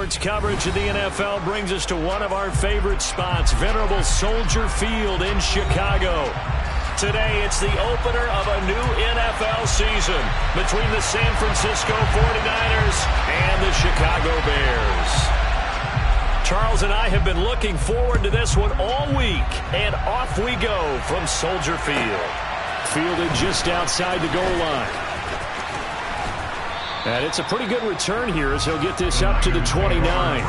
Sports coverage of the NFL brings us to one of our favorite spots, venerable Soldier Field in Chicago. Today, it's the opener of a new NFL season between the San Francisco 49ers and the Chicago Bears. Charles and I have been looking forward to this one all week, and off we go from Soldier Field. Fielded just outside the goal line. And it's a pretty good return here as he'll get this up to the 29.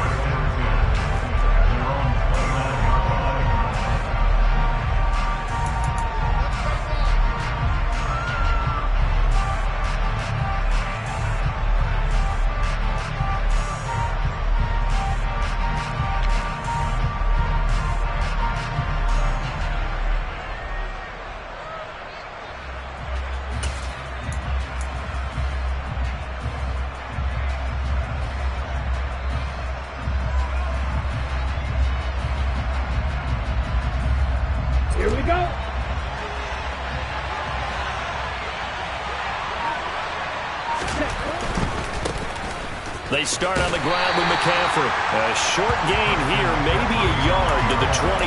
Here we go. They start on the ground with McCaffrey. A short gain here, maybe a yard to the 29.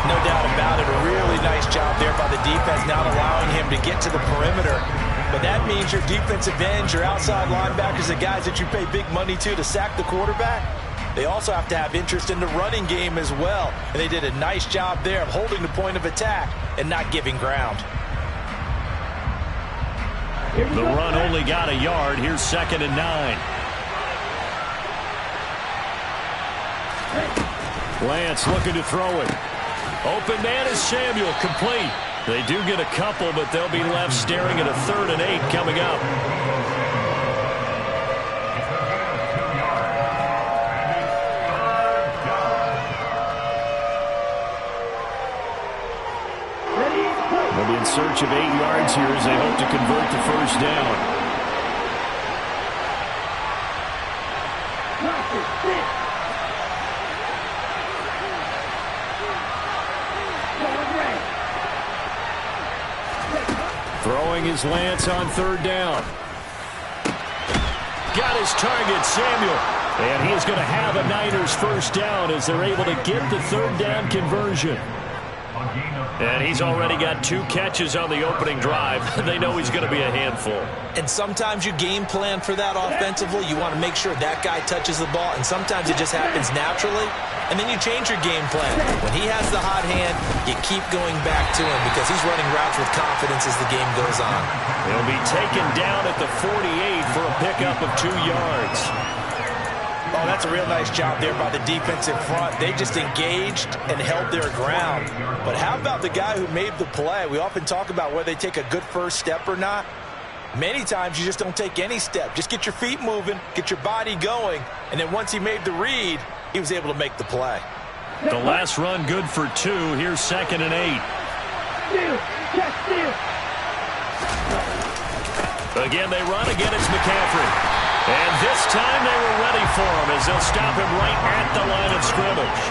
No doubt about it. A really nice job there by the defense, not allowing him to get to the perimeter. But that means your defensive ends, your outside linebackers, the guys that you pay big money to sack the quarterback, they also have to have interest in the running game as well. And they did a nice job there of holding the point of attack and not giving ground. The run only got a yard. Here's 2nd and 9. Lance looking to throw it. Open man is Samuel, complete. They do get a couple, but they'll be left staring at a 3rd and 8 coming up. They'll be in search of 8 yards here as they hope to convert the first down. Throwing his Lance on 3rd down. Got his target, Samuel. And he is going to have a Niners first down as they're able to get the 3rd down conversion. And he's already got 2 catches on the opening drive. They know he's going to be a handful. And sometimes you game plan for that offensively. You want to make sure that guy touches the ball, and sometimes it just happens naturally. And then you change your game plan. When he has the hot hand, you keep going back to him because he's running routes with confidence as the game goes on. He'll be taken down at the 48 for a pickup of 2 yards. Oh, that's a real nice job there by the defensive front. They just engaged and held their ground. But how about the guy who made the play? We often talk about whether they take a good first step or not. Many times you just don't take any step. Just get your feet moving, get your body going, and then once he made the read, he was able to make the play. The last run good for 2. Here's 2nd and 8. Again, they run. Again, it's McCaffrey. And this time they were ready for him as they'll stop him right at the line of scrimmage.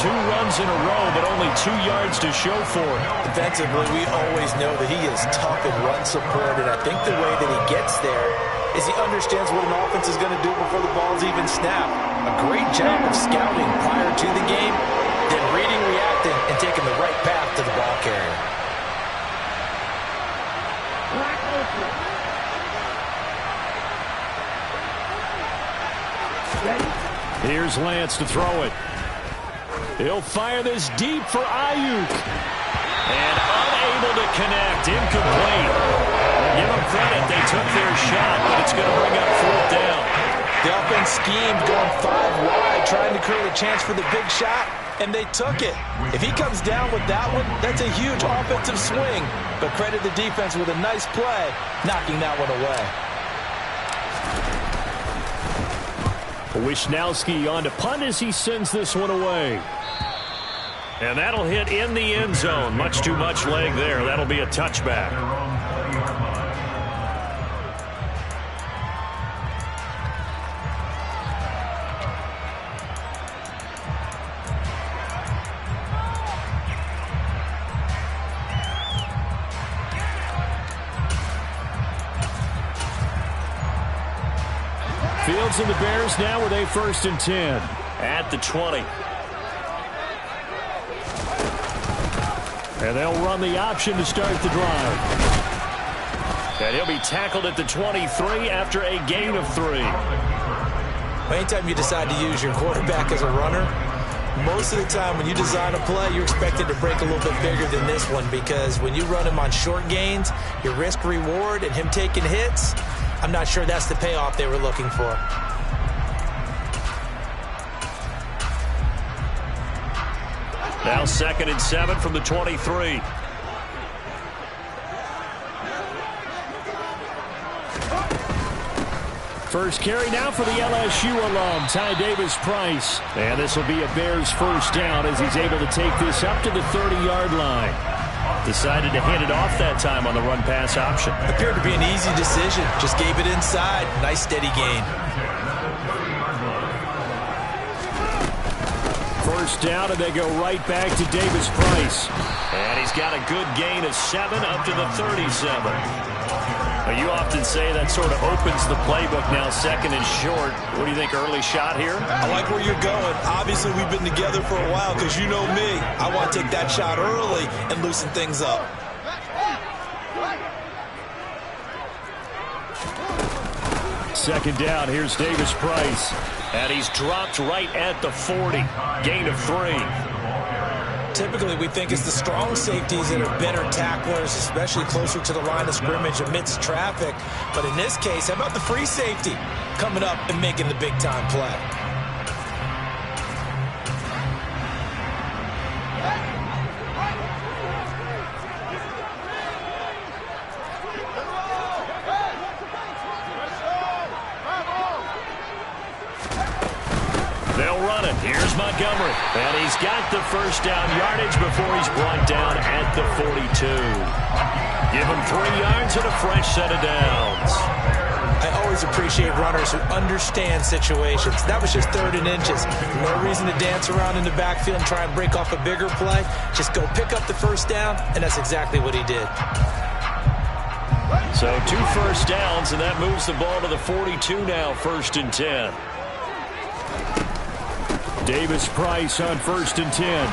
2 runs in a row, but only 2 yards to show for it. Defensively, we always know that he is tough in run support, and I think the way that he gets there is he understands what an offense is going to do before the ball's even snapped. A great job of scouting prior to the game, then reading, reacting, and taking the right path to the ball carrier. Here's Lance to throw it. He'll fire this deep for Ayuk. And unable to connect. Incomplete. Give them credit. They took their shot, but it's going to bring up 4th down. The offense schemed going 5 wide, trying to create a chance for the big shot, and they took it. If he comes down with that one, that's a huge offensive swing. But credit the defense with a nice play, knocking that one away. Wishnowski on to punt as he sends this one away. And that'll hit in the end zone. Much too much leg there. That'll be a touchback. Fields and the Bears now with a 1st and 10. At the 20. And they'll run the option to start the drive. And he'll be tackled at the 23 after a gain of 3. Anytime you decide to use your quarterback as a runner, most of the time when you design a play, you're expected to break a little bit bigger than this one, because when you run him on short gains, your risk-reward and him taking hits, I'm not sure that's the payoff they were looking for. Now 2nd and 7 from the 23. First carry now for the LSU alum, Ty Davis-Price. And this will be a Bears 1st down as he's able to take this up to the 30-yard line. Decided to hand it off that time on the run-pass option. Appeared to be an easy decision. Just gave it inside. Nice steady gain. 1st down, and they go right back to Davis-Price. And he's got a good gain of 7 up to the 37. Now, you often say that sort of opens the playbook now, 2nd and short. What do you think, early shot here? I like where you're going. Obviously, we've been together for a while, because you know me. I want to take that shot early and loosen things up. Second down, here's Davis-Price. And he's dropped right at the 40. Gain of 3. Typically, we think it's the strong safeties that are better tacklers, especially closer to the line of scrimmage amidst traffic. But in this case, how about the free safety coming up and making the big-time play? They'll run it. Here's Montgomery. And he's got the 1st down yardage before he's brought down at the 42. Give him 3 yards and a fresh set of downs. I always appreciate runners who understand situations. That was just 3rd and inches. No reason to dance around in the backfield and try and break off a bigger play. Just go pick up the 1st down, and that's exactly what he did. So 2 1st downs, and that moves the ball to the 42 now, 1st and 10. Davis-Price on 1st and 10.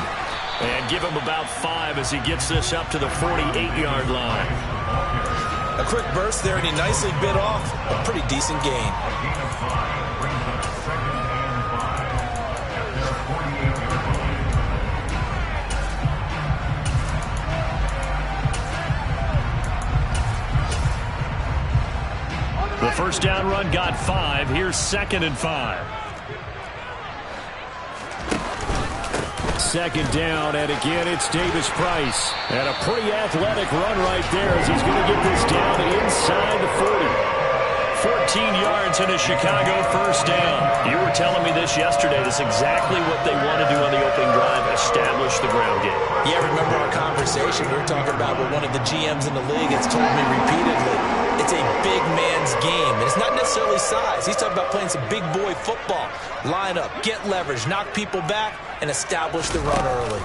And give him about 5 as he gets this up to the 48-yard line. A quick burst there, and he nicely bit off a pretty decent gain. The 1st down run got 5. Here's 2nd and 5. 2nd down, and again, it's Davis-Price. And a pretty athletic run right there as he's going to get this down inside the 40. 14 yards and a Chicago 1st down. You were telling me this yesterday. This is exactly what they want to do on the opening drive, establish the ground game. Yeah, remember our conversation? We were talking about what one of the GMs in the league has told me repeatedly. It's a big man's game. And it's not necessarily size. He's talking about playing some big boy football. Line up, get leverage, knock people back, and establish the run early.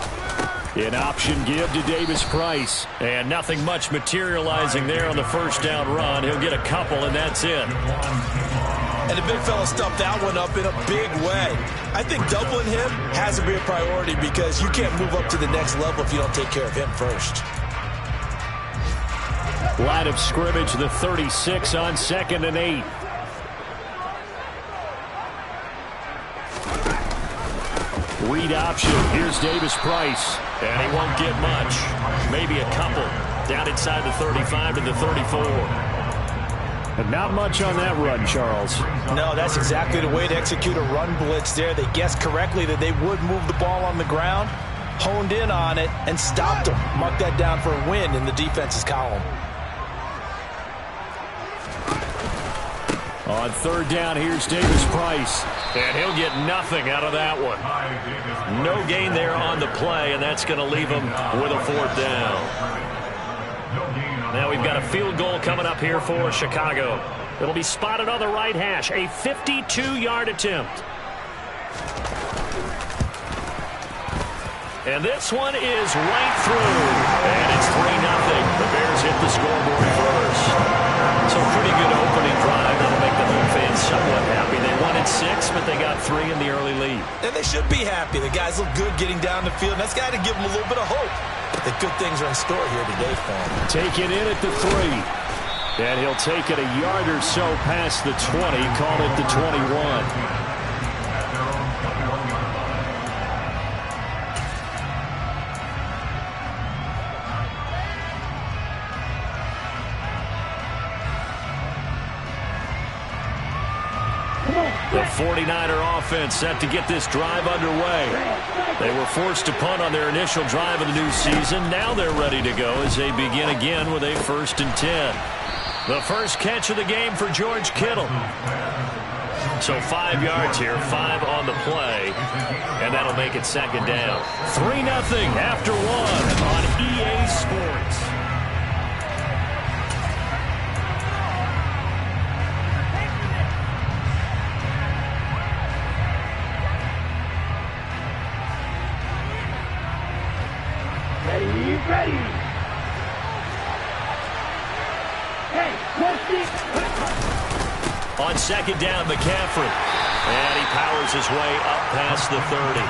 An option give to Davis-Price. And nothing much materializing there on the 1st down run. He'll get a couple, and that's it. And the big fella stuffed that one up in a big way. I think doubling him has to be a priority, because you can't move up to the next level if you don't take care of him first. Line of scrimmage, the 36 on 2nd and 8. Read option. Here's Davis-Price. And he won't get much. Maybe a couple. Down inside the 35 to the 34. And not much on that run, Charles. No, that's exactly the way to execute a run blitz there. They guessed correctly that they would move the ball on the ground, honed in on it, and stopped them. Mark that down for a win in the defense's column. On 3rd down, here's Davis-Price. And he'll get nothing out of that one. No gain there on the play, and that's going to leave him with a 4th down. Now we've got a field goal coming up here for Chicago. It'll be spotted on the right hash. A 52-yard attempt. And this one is right through. And it's 3-0. The Bears hit the scoreboard first. So pretty good opening drive. That'll make the home fans somewhat happy. They wanted 6, but they got 3 in the early lead. And they should be happy. The guys look good getting down the field. And that's got to give them a little bit of hope. But the good things are in store here today for them. Take it in at the 3. And he'll take it a yard or so past the 20. Call it the 21. The 49er offense set to get this drive underway. They were forced to punt on their initial drive of the new season. Now they're ready to go as they begin again with a 1st and 10. The first catch of the game for George Kittle. So 5 yards here, 5 on the play, and that'll make it 2nd down. 3-0 after 1 on EA Sports. Ready. Hey, on 2nd down, McCaffrey. And he powers his way up past the 30.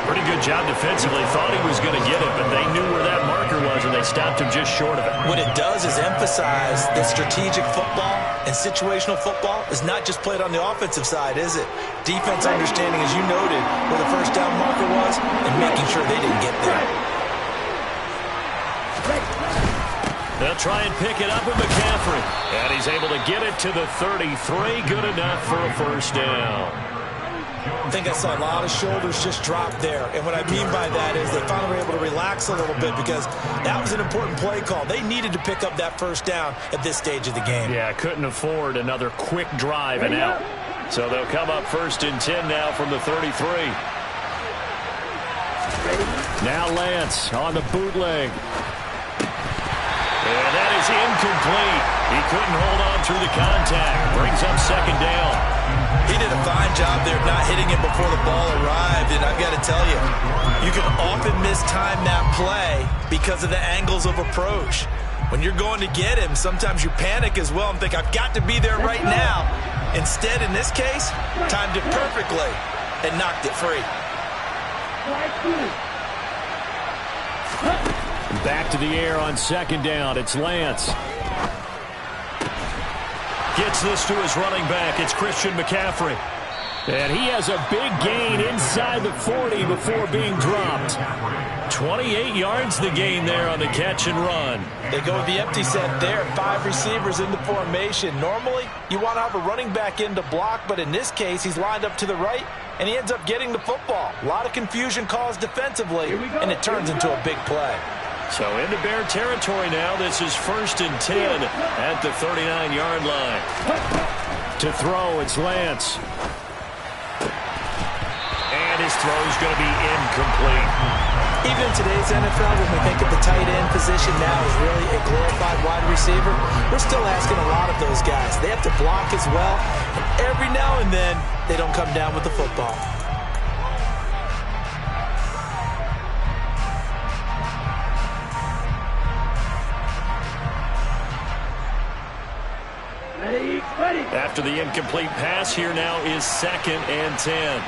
Pretty good job defensively. Thought he was going to get it, but they knew where that marker was, and they stopped him just short of it. What it does is emphasize that strategic football and situational football is not just played on the offensive side, is it? Defense understanding, as you noted, where the first down marker was and making sure they didn't get there. They'll try and pick it up with McCaffrey. And he's able to get it to the 33. Good enough for a 1st down. I think I saw a lot of shoulders just drop there. And what I mean by that is they finally were able to relax a little bit because that was an important play call. They needed to pick up that 1st down at this stage of the game. Yeah, couldn't afford another quick drive and out. So they'll come up 1st and 10 now from the 33. Now Lance on the bootleg. And that is incomplete. He couldn't hold on through the contact. Brings up 2nd down. He did a fine job there of not hitting him before the ball arrived. And I've got to tell you, you can often mistime that play because of the angles of approach. When you're going to get him, sometimes you panic as well and think, I've got to be there right now. Instead, in this case, timed it perfectly and knocked it free. Back to the air on 2nd down. It's Lance. Gets this to his running back. It's Christian McCaffrey. And he has a big gain inside the 40 before being dropped. 28 yards the gain there on the catch and run. They go with the empty set there. 5 receivers in the formation. Normally, you want to have a running back in to block, but in this case, he's lined up to the right, and he ends up getting the football. A lot of confusion caused defensively, and it turns into a big play. So into Bear territory now. This is 1st and 10 at the 39-yard line. To throw, it's Lance. And his throw is going to be incomplete. Even in today's NFL, when we think of the tight end position now as really a glorified wide receiver, we're still asking a lot of those guys. They have to block as well, and every now and then, they don't come down with the football. After the incomplete pass, here now is 2nd and 10.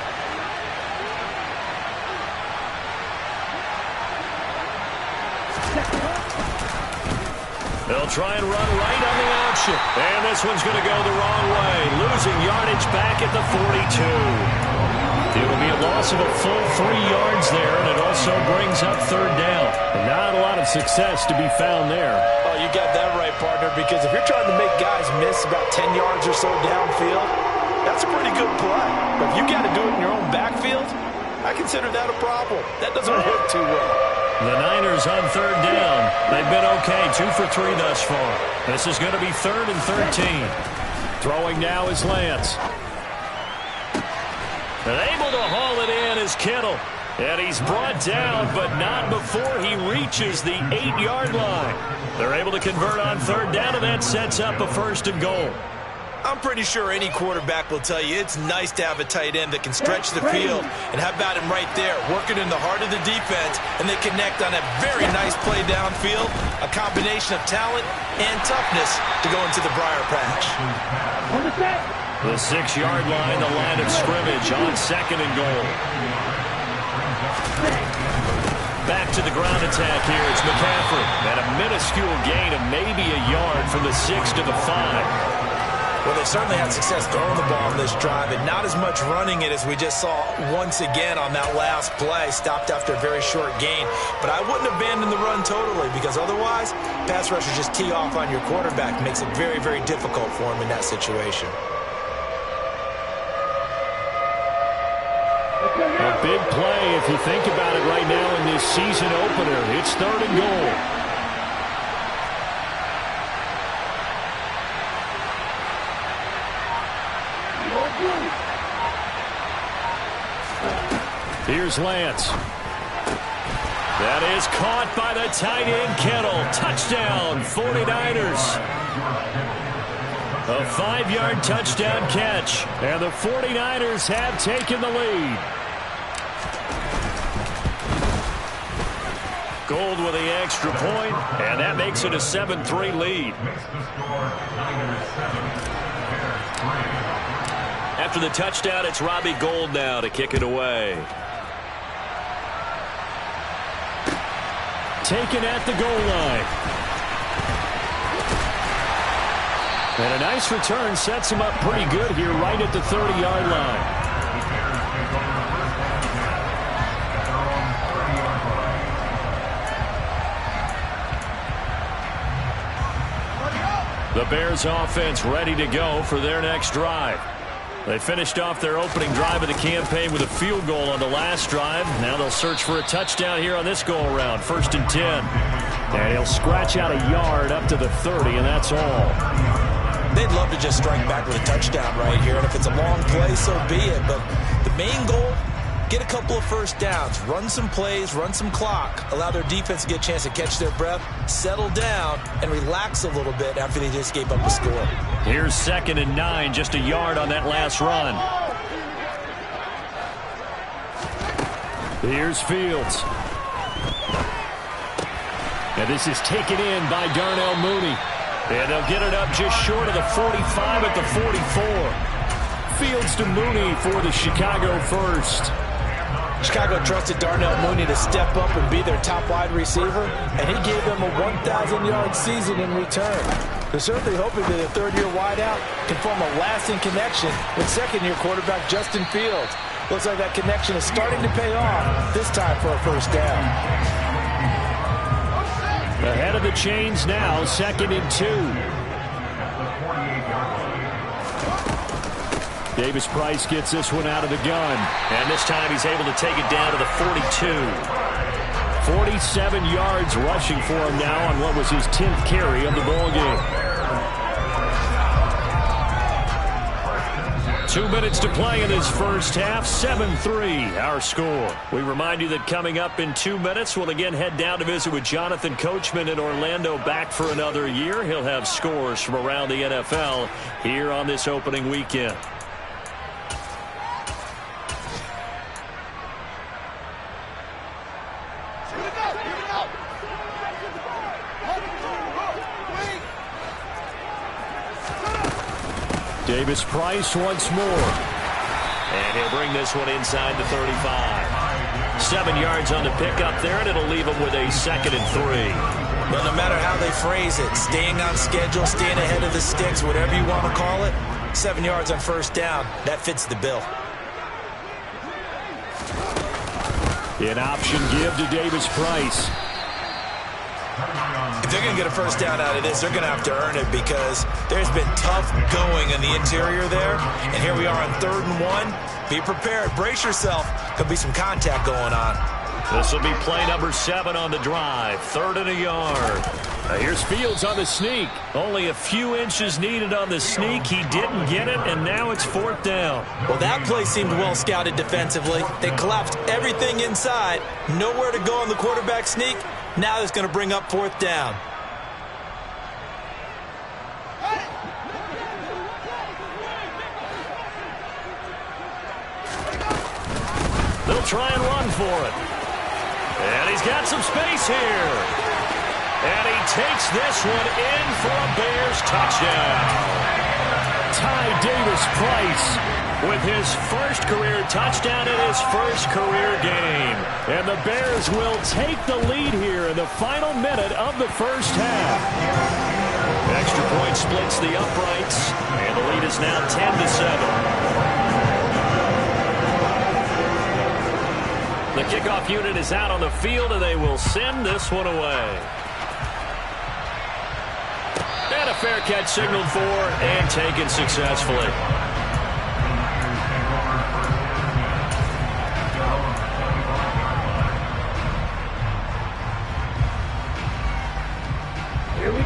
They'll try and run right on the option. And this one's going to go the wrong way. Losing yardage back at the 42. It will be a loss of a full 3 yards there, and it also brings up 3rd down. And not a lot of success to be found there. Oh, you got that right, partner, because if you're trying to make guys miss about 10 yards or so downfield, that's a pretty good play. But if you got to do it in your own backfield, I consider that a problem. That doesn't work too well. The Niners on 3rd down. They've been okay, 2 for 3 thus far. This is going to be 3rd and 13. Throwing now is Lance. And able to haul it in is Kittle. And he's brought down, but not before he reaches the 8-yard line. They're able to convert on 3rd down, and that sets up a 1st and goal. I'm pretty sure any quarterback will tell you it's nice to have a tight end that can stretch the field. And how about him right there, working in the heart of the defense, and they connect on a very nice play downfield, a combination of talent and toughness to go into the briar patch. The 6-yard line, the line of scrimmage on 2nd and goal. Back to the ground attack here. It's McCaffrey. And a minuscule gain of maybe a yard from the 6 to the 5. Well, they certainly had success throwing the ball on this drive, and not as much running it as we just saw once again on that last play. Stopped after a very short gain. But I wouldn't abandon the run totally, because otherwise, pass rushers just tee off on your quarterback. Makes it very, very difficult for him in that situation. A big play, if you think about it right now in this season opener. It's 3rd and goal. Here's Lance. That is caught by the tight end, Kittle. Touchdown, 49ers. A 5-yard touchdown catch. And the 49ers have taken the lead. Gould with the extra point, and that makes it a 7-3 lead. After the touchdown, it's Robbie Gould now to kick it away. Taken at the goal line. And a nice return sets him up pretty good here right at the 30-yard line. The Bears offense ready to go for their next drive. They finished off their opening drive of the campaign with a field goal on the last drive. Now they'll search for a touchdown here on this go-around. 1st and 10. And he'll scratch out a yard up to the 30, and that's all. They'd love to just strike back with a touchdown right here. And if it's a long play, so be it. But the main goal, get a couple of first downs, run some plays, run some clock, allow their defense to get a chance to catch their breath, settle down, and relax a little bit after they just gave up a score. Here's 2nd and 9, just a yard on that last run. Here's Fields. And this is taken in by Darnell Mooney. And they'll get it up just short of the 45 at the 44. Fields to Mooney for the Chicago first. Chicago trusted Darnell Mooney to step up and be their top wide receiver, and he gave them a 1,000-yard season in return. They're certainly hoping that a third-year wideout can form a lasting connection with second-year quarterback Justin Fields. Looks like that connection is starting to pay off, this time for a first down. Ahead of the chains now, 2nd and 2. Davis Price gets this one out of the gun. And this time he's able to take it down to the 42. 47 yards rushing for him now on what was his 10th carry of the ball game. 2 minutes to play in this first half. 7-3 our score. We remind you that coming up in 2 minutes, we'll again head down to visit with Jonathan Coachman in Orlando, back for another year. He'll have scores from around the NFL here on this opening weekend. Davis Price once more. And he'll bring this one inside the 35. 7 yards on the pickup there, and it'll leave him with a 2nd and 3. Well, no matter how they phrase it, staying on schedule, staying ahead of the sticks, whatever you want to call it, 7 yards on first down, that fits the bill. An option give to Davis Price. If they're going to get a first down out of this, they're going to have to earn it, because there's been tough going in the interior there. And here we are on 3rd and 1. Be prepared. Brace yourself. Could be some contact going on. This will be play number 7 on the drive. 3rd and a yard. Here's Fields on the sneak. Only a few inches needed on the sneak. He didn't get it, and now it's 4th down. Well, that play seemed well scouted defensively. They collapsed everything inside. Nowhere to go on the quarterback sneak. Now it's going to bring up 4th down. He'll try and run for it. And he's got some space here. And he takes this one in for a Bears touchdown. Ty Davis-Price with his first career touchdown in his first career game. And the Bears will take the lead here in the final minute of the first half. Extra point splits the uprights, and the lead is now 10-7. The kickoff unit is out on the field, and they will send this one away. And a fair catch signaled for and taken successfully.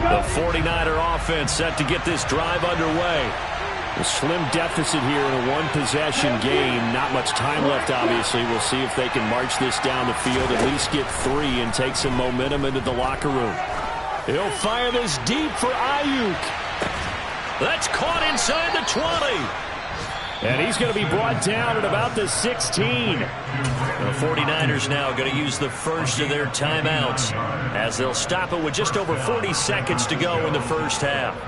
The 49er offense set to get this drive underway. A slim deficit here in a one-possession game. Not much time left, obviously. We'll see if they can march this down the field, at least get 3 and take some momentum into the locker room. He'll fire this deep for Ayuk. That's caught inside the 20. And he's going to be brought down at about the 16. The 49ers now going to use the first of their timeouts as they'll stop it with just over 40 seconds to go in the first half.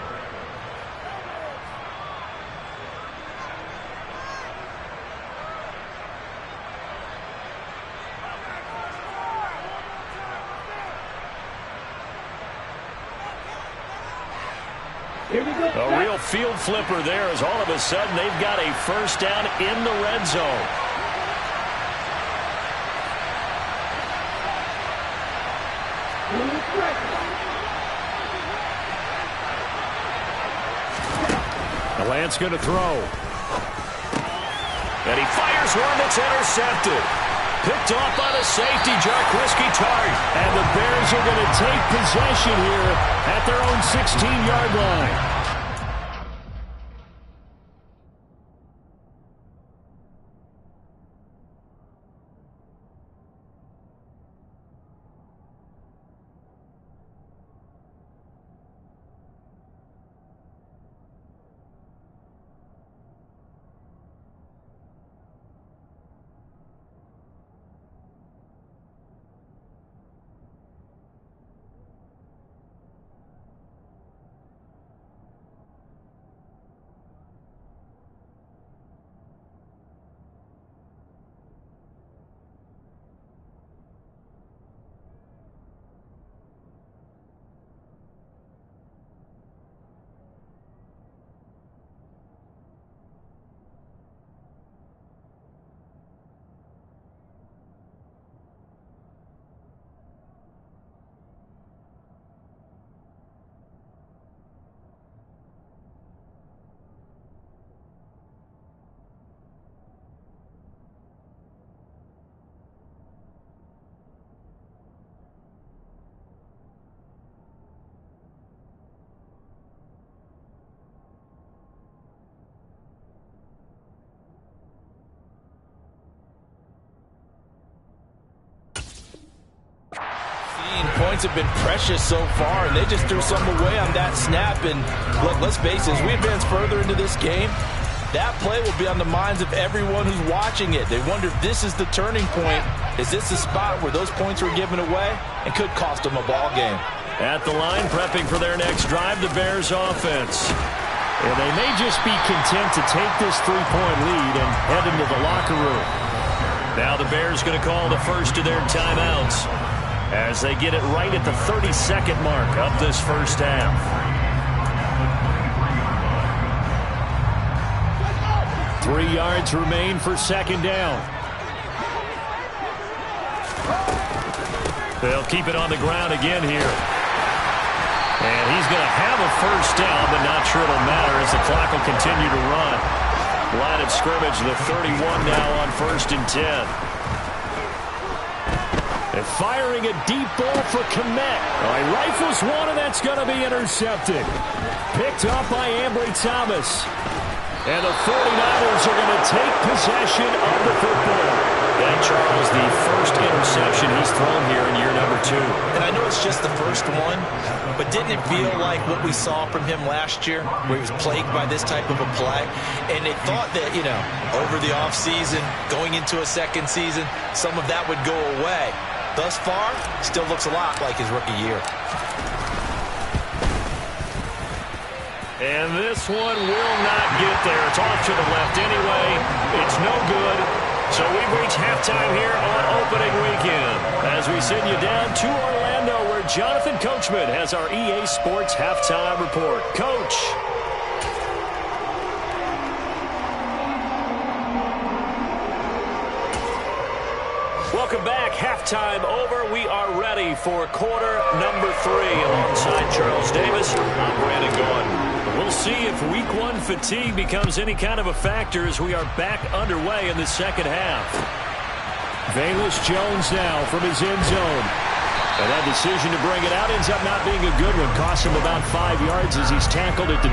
A real field flipper there as all of a sudden they've got a first down in the red zone. The Lance going to throw. And he fires one that's intercepted. Picked off by the safety, Jaquiski Tartt. And the Bears are going to take possession here at their own 16-yard line. Points have been precious so far, and they just threw some away on that snap. And look, let's face it, as we advance further into this game, that play will be on the minds of everyone who's watching it. They wonder if this is the turning point. Is this the spot where those points were given away and could cost them a ball game? At the line, prepping for their next drive, the Bears offense. And they may just be content to take this 3-point lead and head into the locker room. Now the Bears going to call the first of their timeouts as they get it right at the 32nd mark of this first half. Three yards remain for second down. They'll keep it on the ground again here. And he's going to have a first down, but not sure it'll matter as the clock will continue to run. Line of scrimmage, the 31 now on 1st and 10. They're firing a deep ball for Kmet. He rifles one, and that's going to be intercepted. Picked up by Ambry Thomas. And the 49ers are going to take possession of the football. And, Charles, the first interception he's thrown here in year number 2. And I know it's just the first one, but didn't it feel like what we saw from him last year, where he was plagued by this type of a play? And they thought that, over the offseason, going into a second season, some of that would go away. Thus far, still looks a lot like his rookie year. And this one will not get there. It's off to the left anyway. It's no good. So we've reached halftime here on opening weekend as we send you down to Orlando, where Jonathan Coachman has our EA Sports Halftime Report. Coach. Welcome back. Halftime over. We are ready for quarter number 3. Alongside Charles Davis, I'm Brandon Gaudin. We'll see if week 1 fatigue becomes any kind of a factor as we are back underway in the second half. Velus Jones now from his end zone. And that decision to bring it out ends up not being a good one. Costs him about 5 yards as he's tackled at the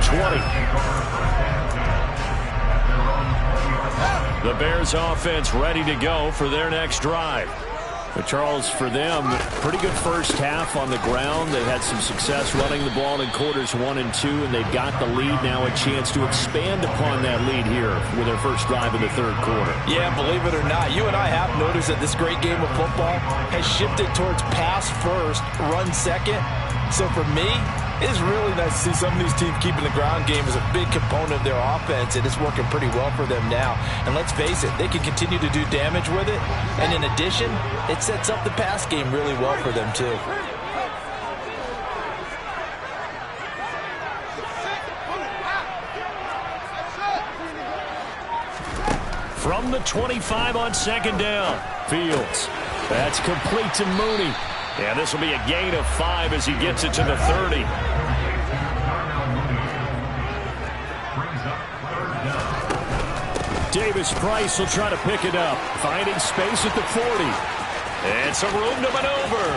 20. The Bears offense ready to go for their next drive. But Charles, for them, pretty good first half on the ground. They had some success running the ball in quarters 1 and 2, and they've got the lead now, a chance to expand upon that lead here with their first drive in the third quarter. Yeah, believe it or not, you and I have noticed that this great game of football has shifted towards pass first, run second. So for me, it is really nice to see some of these teams keeping the ground game as a big component of their offense, and it's working pretty well for them now. And let's face it, they can continue to do damage with it. And in addition, it sets up the pass game really well for them too. From the 25 on second down, Fields. That's complete to Mooney. And this will be a gain of 5 as he gets it to the 30. Davis-Price will try to pick it up, finding space at the 40. And some room to maneuver.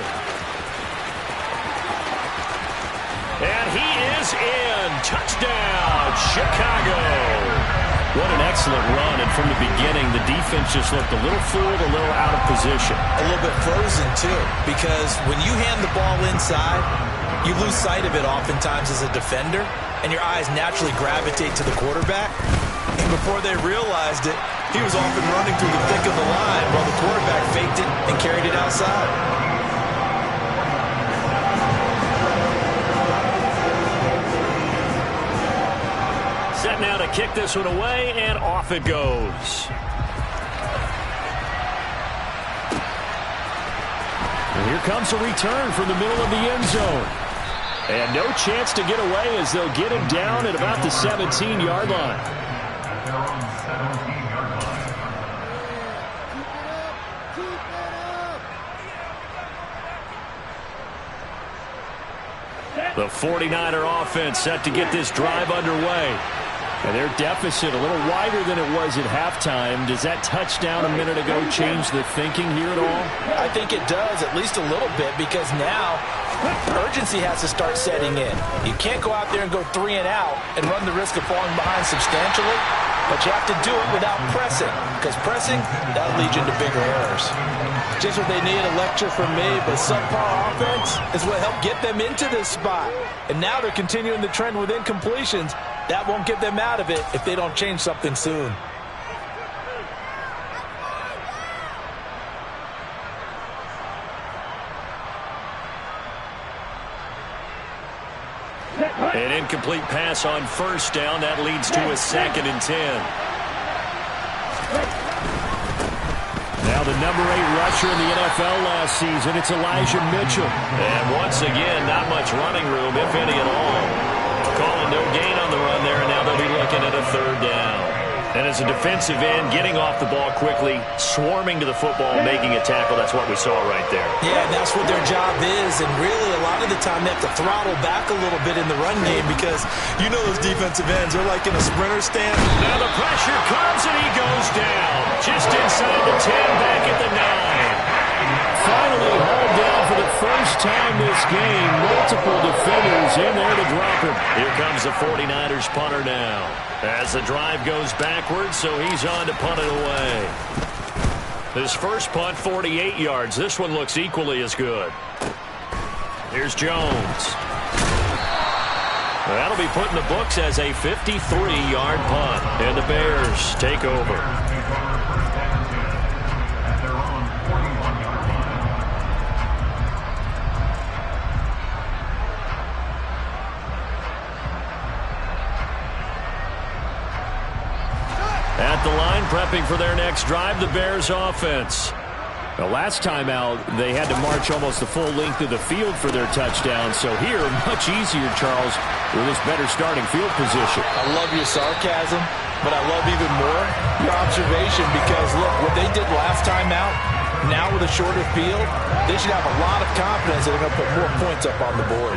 And he is in. Touchdown, Chicago. What an excellent run, and from the beginning, the defense just looked a little fooled, a little out of position. A little bit frozen, too, because when you hand the ball inside, you lose sight of it oftentimes as a defender, and your eyes naturally gravitate to the quarterback. And before they realized it, he was off and running through the thick of the line while the quarterback faked it and carried it outside. Set now to kick this one away, and off it goes. And here comes a return from the middle of the end zone. And no chance to get away as they'll get him down at about the 17-yard line. The 49er offense set to get this drive underway. And their deficit a little wider than it was at halftime. Does that touchdown a minute ago change the thinking here at all? I think it does, at least a little bit, because now urgency has to start setting in. You can't go out there and go 3 and out and run the risk of falling behind substantially, but you have to do it without pressing, because pressing, that'll lead you into bigger errors. Just what they need, a lecture from me, but subpar offense is what helped get them into this spot. And now they're continuing the trend with incompletions. That won't get them out of it if they don't change something soon. An incomplete pass on first down. That leads to a 2nd and 10. Now the number 8 rusher in the NFL last season, it's Elijah Mitchell. And once again, not much running room, if any at all. Calling no gain on the run there, and now they'll be looking at a 3rd down. And as a defensive end, getting off the ball quickly, swarming to the football, making a tackle, that's what we saw right there. Yeah, that's what their job is, and really a lot of the time they have to throttle back a little bit in the run game because you know those defensive ends, they're like in a sprinter stance. Now the pressure comes, and he goes down. Just inside the 10, back at the 9. Finally hauled down for the first time this game. Multiple defenders in there to drop him. Here comes the 49ers punter now. As the drive goes backwards, so he's on to punt it away. His first punt, 48 yards. This one looks equally as good. Here's Jones. That'll be put in the books as a 53-yard punt. And the Bears take over. At the line, prepping for their next drive, the Bears offense. The last time out, they had to march almost the full length of the field for their touchdown. So here, much easier, Charles, with this better starting field position. I love your sarcasm, but I love even more your observation because, look, what they did last time out, now with a shorter field, they should have a lot of confidence that they're going to put more points up on the board.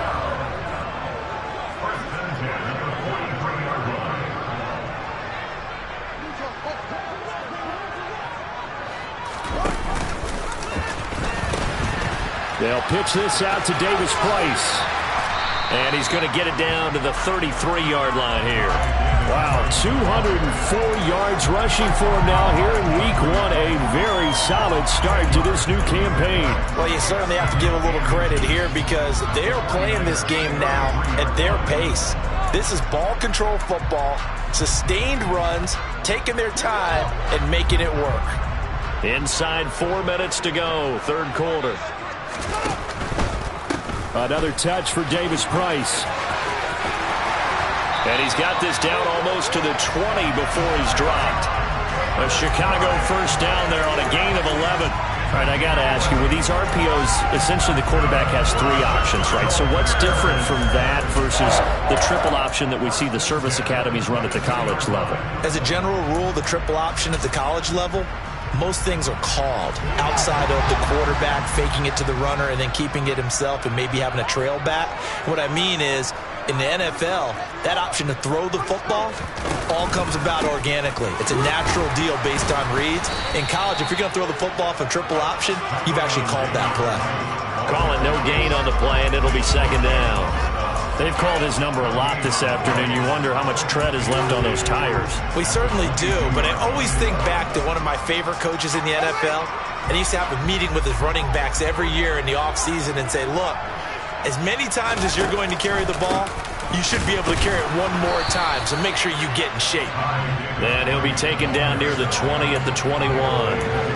They'll pitch this out to Davis Price. And he's going to get it down to the 33-yard line here. Wow, 204 yards rushing for him now here in Week 1. A very solid start to this new campaign. Well, you certainly have to give a little credit here because they are playing this game now at their pace. This is ball control football, sustained runs, taking their time, and making it work. Inside 4 minutes to go, third quarter. Another touch for Davis Price. And he's got this down almost to the 20 before he's dropped. A Chicago first down there on a gain of 11. All right, I got to ask you, with these RPOs, essentially the quarterback has 3 options, right? So what's different from that versus the triple option that we see the service academies run at the college level? As a general rule, the triple option at the college level, most things are called outside of the quarterback faking it to the runner and then keeping it himself and maybe having a trail back. What I mean is, in the NFL, that option to throw the football all comes about organically. It's a natural deal based on reads. In college, if you're going to throw the football for triple option, you've actually called that play. Calling no gain on the play, and it'll be second down. They've called his number a lot this afternoon. You wonder how much tread is left on those tires. We certainly do, but I always think back to one of my favorite coaches in the NFL, and he used to have a meeting with his running backs every year in the offseason and say, look, as many times as you're going to carry the ball, you should be able to carry it one more time, so make sure you get in shape. And he'll be taken down near the 20 at the 21.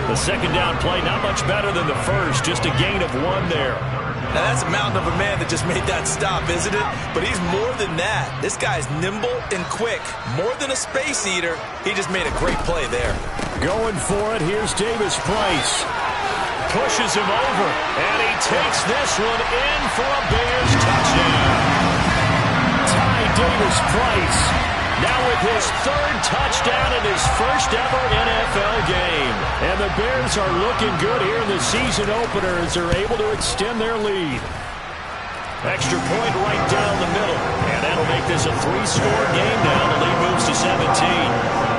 The second down play, not much better than the first, just a gain of 1 there. Now, that's a mountain of a man that just made that stop, isn't it? But he's more than that. This guy's nimble and quick. More than a space eater, he just made a great play there. Going for it, here's Davis Price. Pushes him over, and he takes this one in for a Bears touchdown. Ty Davis Price, now with his 3rd touchdown in his first ever NFL game. And the Bears are looking good here in the season opener as they're able to extend their lead. Extra point right down the middle, and that'll make this a 3-score game now. The lead moves to 17.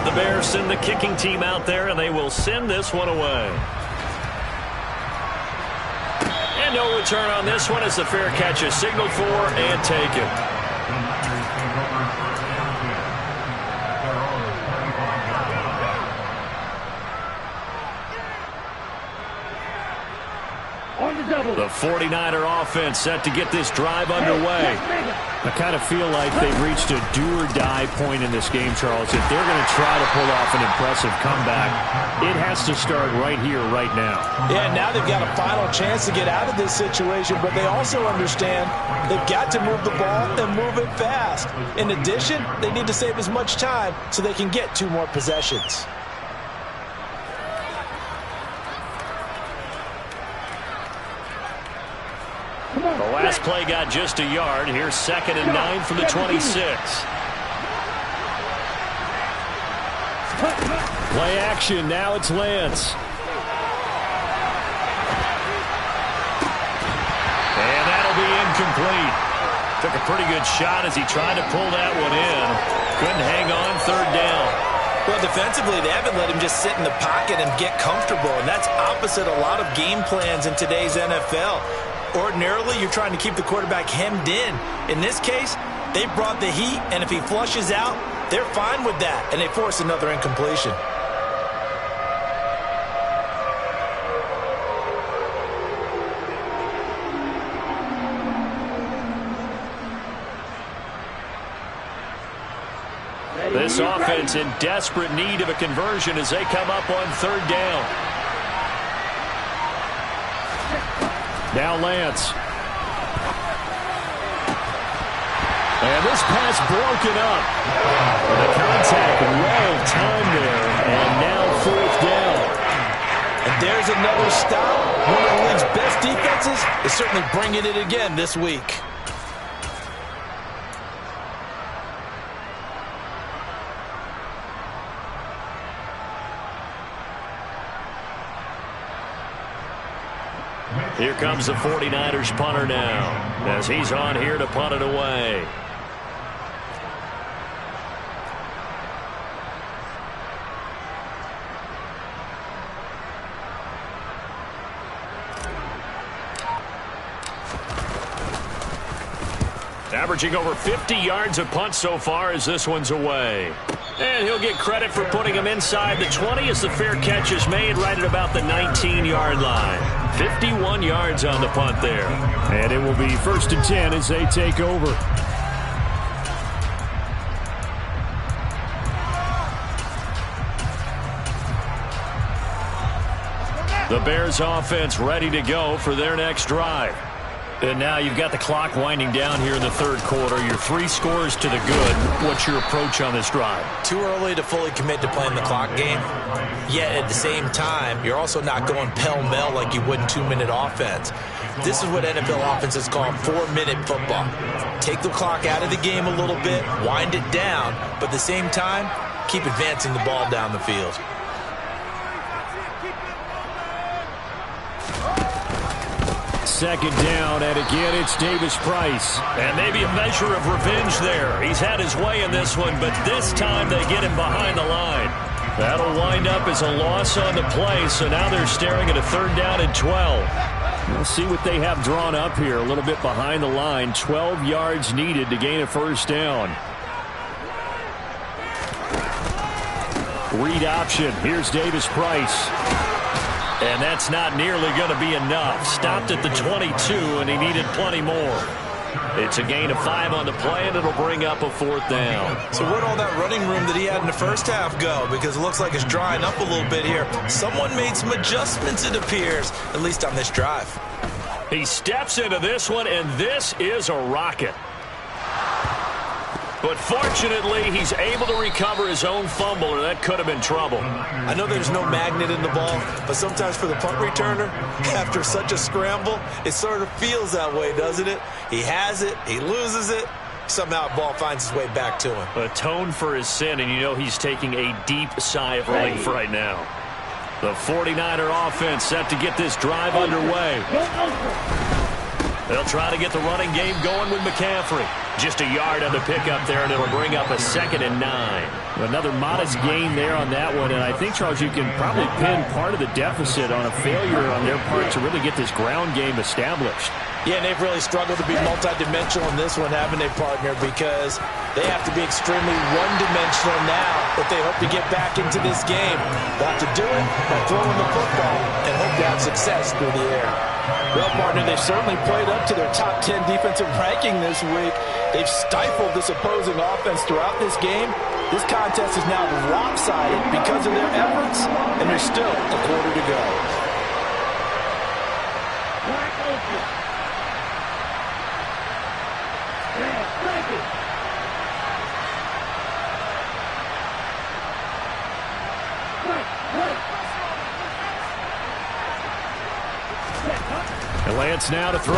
The Bears send the kicking team out there, and they will send this one away. And no return on this one as the fair catch is signaled for and taken. The 49er offense set to get this drive underway. I kind of feel like they've reached a do-or-die point in this game, Charles. If they're going to try to pull off an impressive comeback, it has to start right here, right now. Yeah, now they've got a final chance to get out of this situation, but they also understand they've got to move the ball and move it fast. In addition, they need to save as much time so they can get 2 more possessions. The last play got just a yard. Here's 2nd and 9 from the 26. Play action. Now it's Lance. And that'll be incomplete. Took a pretty good shot as he tried to pull that one in. Couldn't hang on, 3rd down. Well, defensively, they haven't let him just sit in the pocket and get comfortable, and that's opposite a lot of game plans in today's NFL. Ordinarily, you're trying to keep the quarterback hemmed in. In this case, they brought the heat, and if he flushes out, they're fine with that, and they force another incompletion. This offense in desperate need of a conversion as they come up on third down. Now Lance. And this pass broken up. The contact, well timed there, and now fourth down. And there's another stop. One of the league's best defenses is certainly bringing it again this week. Here comes the 49ers punter now as he's on here to punt it away. Averaging over 50 yards a punt so far as this one's away. And he'll get credit for putting him inside the 20 as the fair catch is made right at about the 19-yard line. 51 yards on the punt there. And it will be 1st and 10 as they take over. The Bears offense ready to go for their next drive. And now you've got the clock winding down here in the third quarter. You're 3 scores to the good. What's your approach on this drive? Too early to fully commit to playing the clock game. Yet at the same time, you're also not going pell-mell like you would in 2-minute offense. This is what NFL offenses call 4-minute football. Take the clock out of the game a little bit, wind it down, but at the same time, keep advancing the ball down the field. Second down, and again it's Davis Price. And maybe a measure of revenge there. He's had his way in this one, but this time they get him behind the line. That'll wind up as a loss on the play, so now they're staring at a 3rd down and 12. We'll see what they have drawn up here, a little bit behind the line. 12 yards needed to gain a 1st down. Read option. Here's Davis Price. And that's not nearly going to be enough. Stopped at the 22, and he needed plenty more. It's a gain of 5 on the play, and it'll bring up a 4th down. So where'd all that running room that he had in the first half go? Because it looks like it's drying up a little bit here. Someone made some adjustments, it appears, at least on this drive. He steps into this one, and this is a rocket. But fortunately, he's able to recover his own fumble, or that could have been trouble. I know there's no magnet in the ball, but sometimes for the punt returner, after such a scramble, it sort of feels that way, doesn't it? He has it, he loses it, somehow the ball finds its way back to him. Atone for his sin, and you know he's taking a deep sigh of relief right now. The 49er offense set to get this drive underway. They'll try to get the running game going with McCaffrey. Just a yard on the pickup there, and it'll bring up a 2nd and 9. Another modest gain there on that one, and I think, Charles, you can probably pin part of the deficit on a failure on their part to really get this ground game established. Yeah, and they've really struggled to be multidimensional in this one, haven't they, partner? Because they have to be extremely one-dimensional now if they hope to get back into this game. They'll have to do it by throwing the football and hope to have success through the air. Well, partner, they've certainly played up to their top 10 defensive ranking this week. They've stifled this opposing offense throughout this game. This contest is now lopsided because of their efforts, and there's still a quarter to go. And Lance now to throw.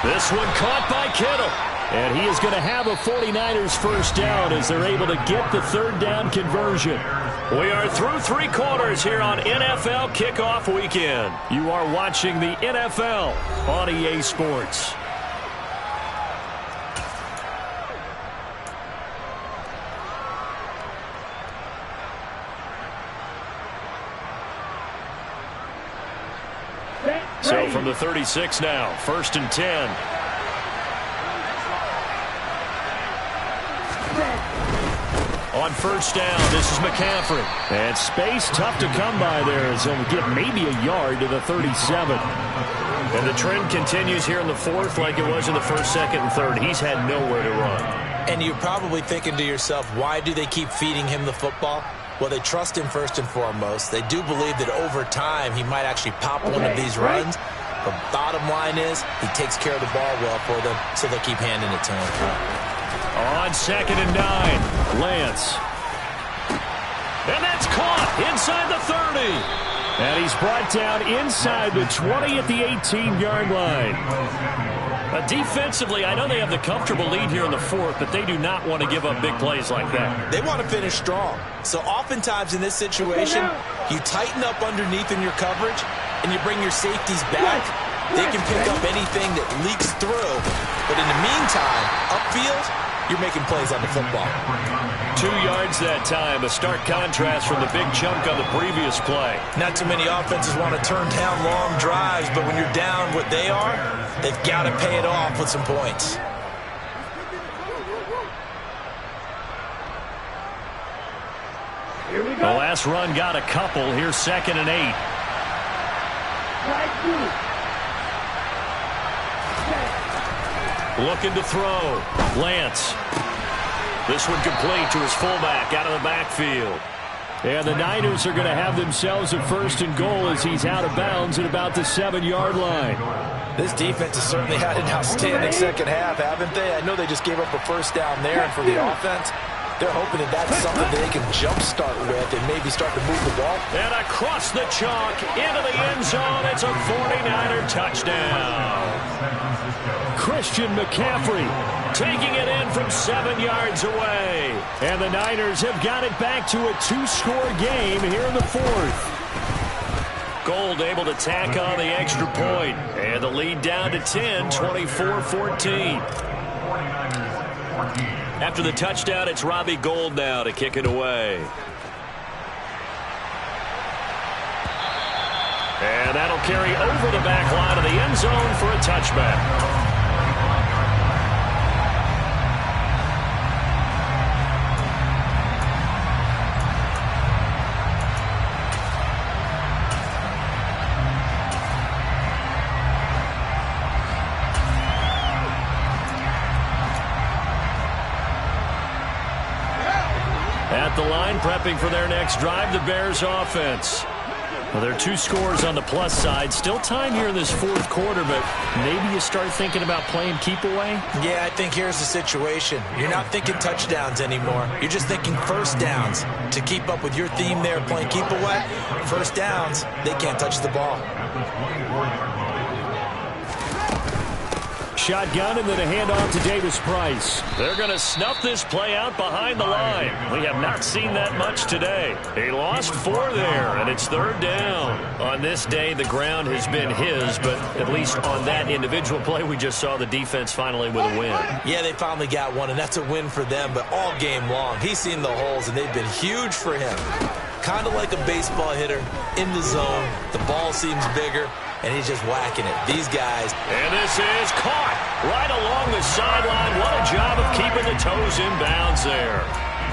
This one caught by Kittle. And he is going to have a 49ers 1st down as they're able to get the 3rd down conversion. We are through 3 quarters here on NFL Kickoff Weekend. You are watching the NFL on EA Sports. So from the 36 now, 1st and 10. On 1st down, this is McCaffrey. And space tough to come by there as he'll get maybe a yard to the 37. And the trend continues here in the 4th like it was in the 1st, 2nd, and 3rd. He's had nowhere to run. And you're probably thinking to yourself, why do they keep feeding him the football? Well, they trust him first and foremost. They do believe that over time he might actually pop one of these runs. But bottom line is he takes care of the ball well for them, so they'll keep handing it to him. On 2nd and 9, Lance. And that's caught inside the 30. And he's brought down inside the 20 at the 18-yard line. Defensively, I know they have the comfortable lead here in the 4th, but they do not want to give up big plays like that. They want to finish strong. So oftentimes in this situation, you tighten up underneath in your coverage, and you bring your safeties back. They can pick up anything that leaks through. But in the meantime, upfield, you're making plays on the football. 2 yards that time, a stark contrast from the big chunk on the previous play. Not too many offenses want to turn down long drives, but when you're down what they are, they've got to pay it off with some points. Here we The go. last run got a couple. Here's 2nd and 8. Looking to throw. Lance. This one complete to his fullback out of the backfield. And the Niners are going to have themselves a 1st and goal as he's out of bounds at about the 7-yard line. This defense has certainly had an outstanding second half, haven't they? I know they just gave up a first down there, and for the offense, they're hoping that that's something that they can jumpstart with and maybe start to move the ball. And across the chalk into the end zone, it's a 49er touchdown. Christian McCaffrey taking it in from 7 yards away. And the Niners have got it back to a 2-score game here in the 4th. Gold able to tack on the extra point. And the lead down to 10, 24-14. After the touchdown, it's Robbie Gould now to kick it away. And that'll carry over the back line of the end zone for a touchback. At the line, prepping for their next drive, the Bears offense. Well, there are 2 scores on the plus side. Still time here in this 4th quarter, but maybe you start thinking about playing keep away? Yeah, I think here's the situation. You're not thinking touchdowns anymore. You're just thinking first downs. To keep up with your theme there, playing keep away, first downs, they can't touch the ball. Shotgun and then a handoff to Davis Price. They're going to snuff this play out behind the line. We have not seen that much today. He lost 4 there, and it's 3rd down. On this day, the ground has been his, but at least on that individual play, we just saw the defense finally with a win. Yeah, they finally got one, and that's a win for them, but all game long, he's seen the holes, and they've been huge for him. Kind of like a baseball hitter in the zone. The ball seems bigger, and he's just whacking it. These guys. And this is caught right along the sideline. What a job of keeping the toes in bounds there.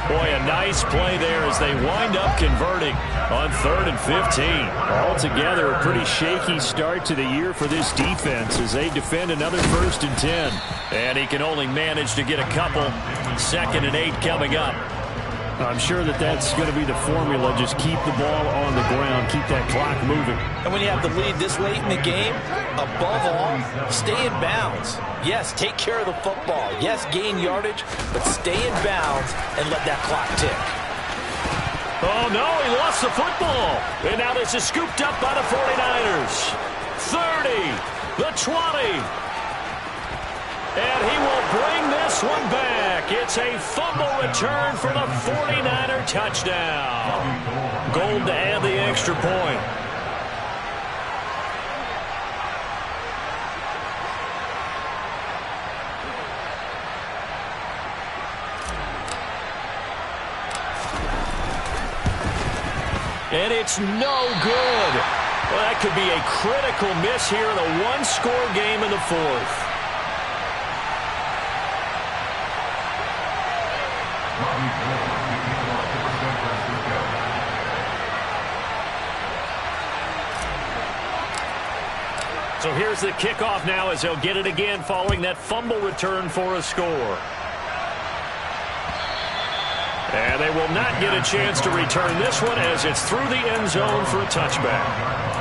Boy, a nice play there as they wind up converting on 3rd and 15. Altogether, a pretty shaky start to the year for this defense as they defend another 1st and 10. And he can only manage to get a couple. 2nd and 8 coming up. I'm sure that that's going to be the formula. Just keep the ball on the ground. Keep that clock moving. And when you have the lead this late in the game, above all, stay in bounds. Yes, take care of the football. Yes, gain yardage, but stay in bounds and let that clock tick. Oh, no, he lost the football. And now this is scooped up by the 49ers. 30, the 20. And he will bring this one back. It's a fumble return for the 49er touchdown. Gold to add the extra point. And it's no good. Well, that could be a critical miss here in a 1-score game in the 4th. So here's the kickoff now as they'll get it again following that fumble return for a score. And they will not get a chance to return this one as it's through the end zone for a touchback.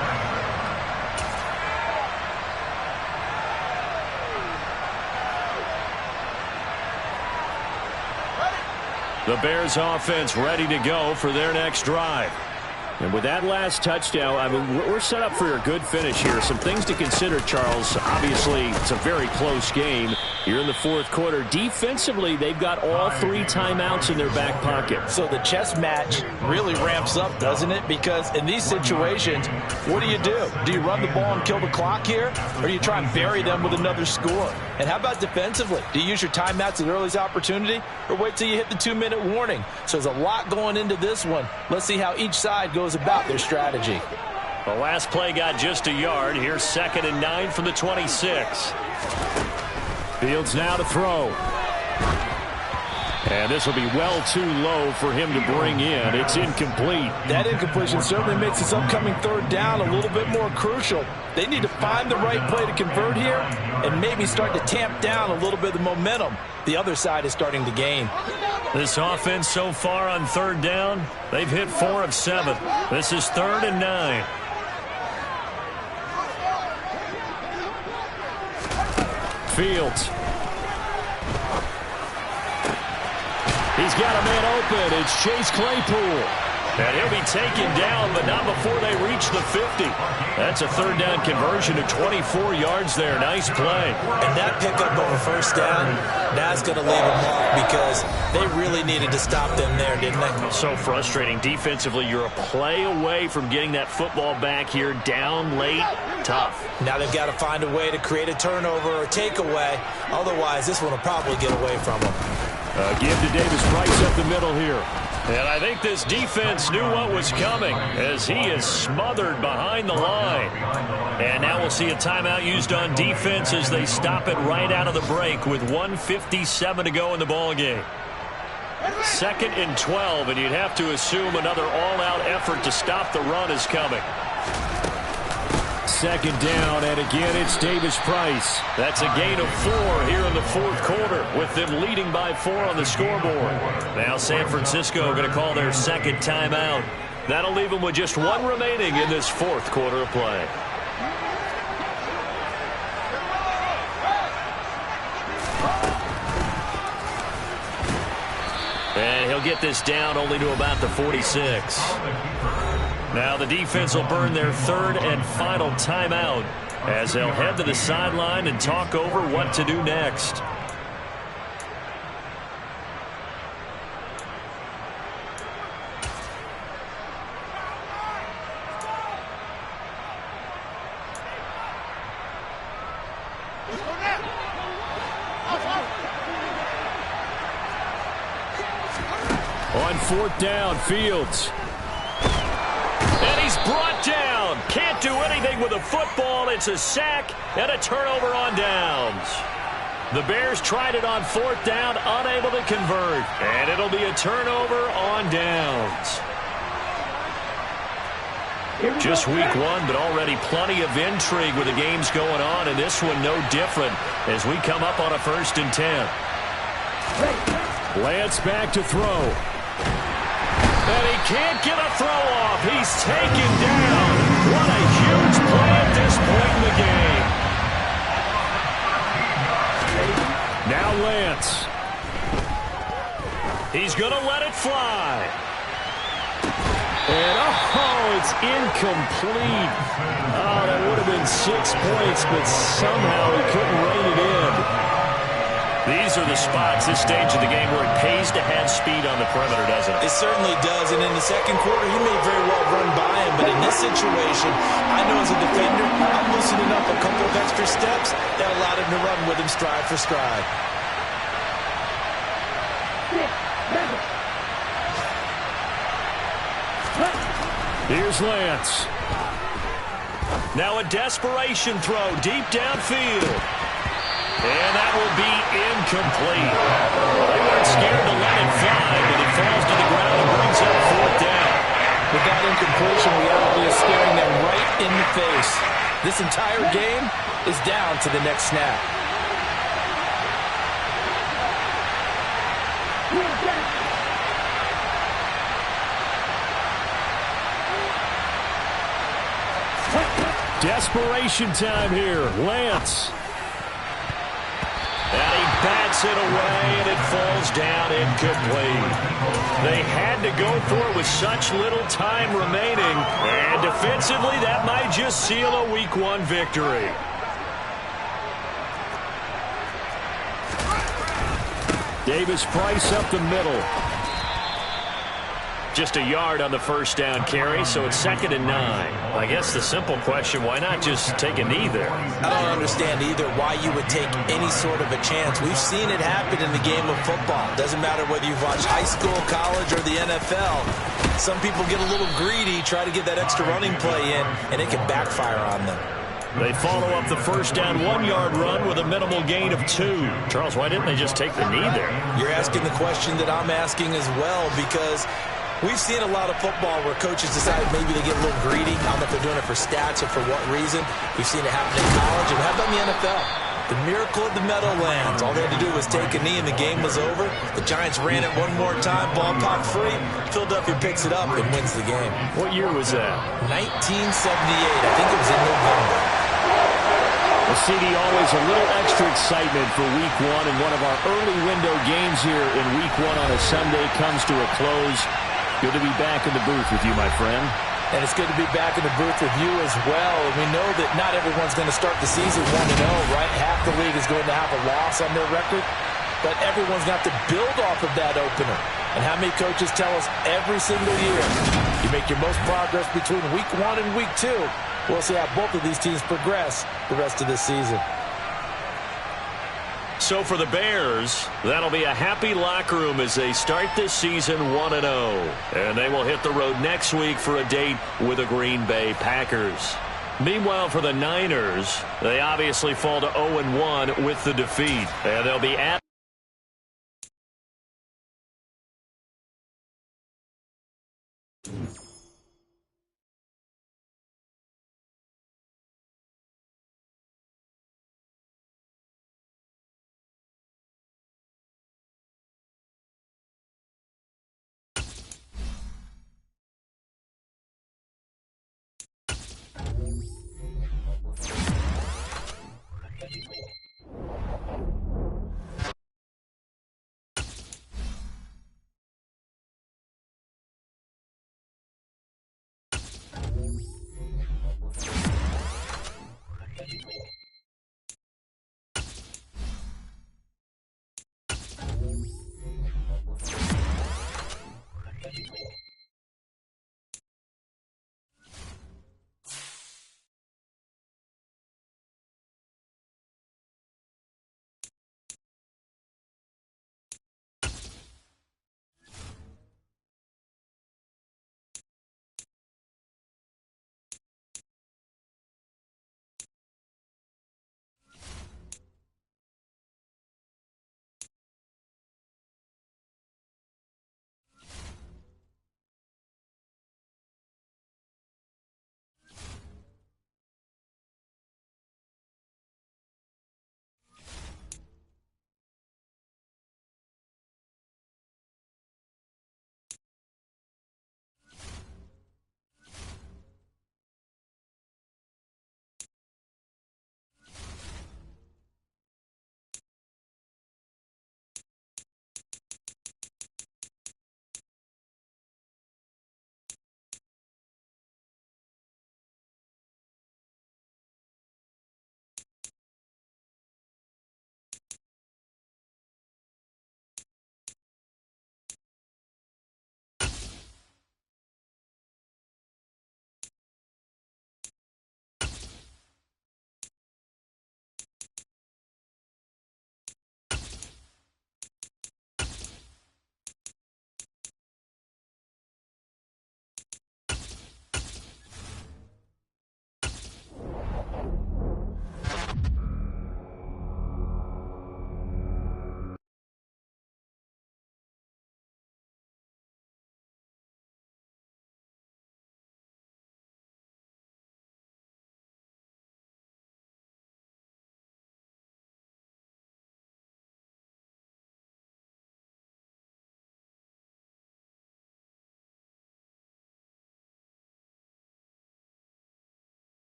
The Bears offense ready to go for their next drive. And with that last touchdown, I mean, we're set up for a good finish here. Some things to consider, Charles. Obviously, it's a very close game. You're in the fourth quarter. Defensively, they've got all 3 timeouts in their back pocket. So the chess match really ramps up, doesn't it? Because in these situations, what do? Do you run the ball and kill the clock here? Or do you try and bury them with another score? And how about defensively? Do you use your timeouts at earliest opportunity? Or wait till you hit the 2-minute warning? So there's a lot going into this one. Let's see how each side goes about their strategy. The last play got just a yard. Here's 2nd and 9 from the 26. Fields now to throw. And this will be well too low for him to bring in. It's incomplete. That incompletion certainly makes this upcoming 3rd down a little bit more crucial. They need to find the right play to convert here and maybe start to tamp down a little bit of the momentum the other side is starting to gain. This offense so far on 3rd down, they've hit 4 of 7. This is 3rd and 9. Fields. He's got a man open. It's Chase Claypool. And he'll be taken down, but not before they reach the 50. That's a 3rd down conversion of 24 yards there. Nice play. And that pickup over 1st down, that's going to leave a mark because they really needed to stop them there, didn't they? So frustrating. Defensively, you're a play away from getting that football back here down late. Tough. Now they've got to find a way to create a turnover or takeaway. Otherwise, this one will probably get away from them. Give to Davis Price up the middle here. And I think this defense knew what was coming as he is smothered behind the line. And now we'll see a timeout used on defense as they stop it right out of the break with 1:57 to go in the ballgame. 2nd and 12, and you'd have to assume another all-out effort to stop the run is coming. 2nd down, and again it's Davis Price. That's a gain of 4 here in the fourth quarter with them leading by 4 on the scoreboard. Now San Francisco going to call their 2nd timeout. That'll leave them with just 1 remaining in this fourth quarter of play. And he'll get this down only to about the 46. Now the defense will burn their 3rd and final timeout as they'll head to the sideline and talk over what to do next. On 4th down, Fields. And he's brought down. Can't do anything with the football. It's a sack and a turnover on downs. The Bears tried it on 4th down, unable to convert. And it'll be a turnover on downs. Just week 1, but already plenty of intrigue with the games going on, and this one no different as we come up on a 1st and 10. Lance back to throw. And he can't get a throw off. He's taken down. What a huge play at this point in the game. Now Lance. He's going to let it fly. And, oh, it's incomplete. Oh, that would have been 6 points, but somehow he couldn't rein it in. These are the spots, this stage of the game, where it pays to have speed on the perimeter, doesn't it? It certainly does, and in the second quarter, he may very well run by him, but in this situation, I know as a defender, I'm loosening up a couple of extra steps that allowed him to run with him stride for stride. Here's Lance. Now a desperation throw deep downfield. And that will be incomplete. They weren't scared to let it fly, but it falls to the ground and brings up 4th down. With that incompletion, reality is staring them right in the face. This entire game is down to the next snap. Desperation time here. Lance. And he bats it away, and it falls down incomplete. They had to go for it with such little time remaining. And defensively, that might just seal a Week 1 victory. Davis-Price up the middle. Just a yard on the first down carry, so it's 2nd and 9. I guess the simple question, why not just take a knee there? I don't understand either why you would take any sort of a chance. We've seen it happen in the game of football. Doesn't matter whether you've watched high school, college, or the NFL. Some people get a little greedy, try to get that extra running play in, and it can backfire on them. They follow up the first down 1-yard run with a minimal gain of 2. Charles, why didn't they just take the knee there? You're asking the question that I'm asking as well, because we've seen a lot of football where coaches decide maybe they get a little greedy. I don't know if they're doing it for stats or for what reason. We've seen it happen in college, and how about in the NFL? The miracle of the Meadowlands. All they had to do was take a knee, and the game was over. The Giants ran it one more time. Ball popped free. Philadelphia picks it up and wins the game. What year was that? 1978. I think it was in November. Well, CD, always a little extra excitement for Week 1, and one of our early window games here in Week 1 on a Sunday comes to a close. Good to be back in the booth with you, my friend. And it's good to be back in the booth with you as well. And we know that not everyone's going to start the season 1-0, right? Half the league is going to have a loss on their record. But everyone's got to build off of that opener. And how many coaches tell us every single year, you make your most progress between Week 1 and Week 2. We'll see how both of these teams progress the rest of this season. So for the Bears, that'll be a happy locker room as they start this season 1-0. And they will hit the road next week for a date with the Green Bay Packers. Meanwhile, for the Niners, they obviously fall to 0-1 with the defeat. And they'll be at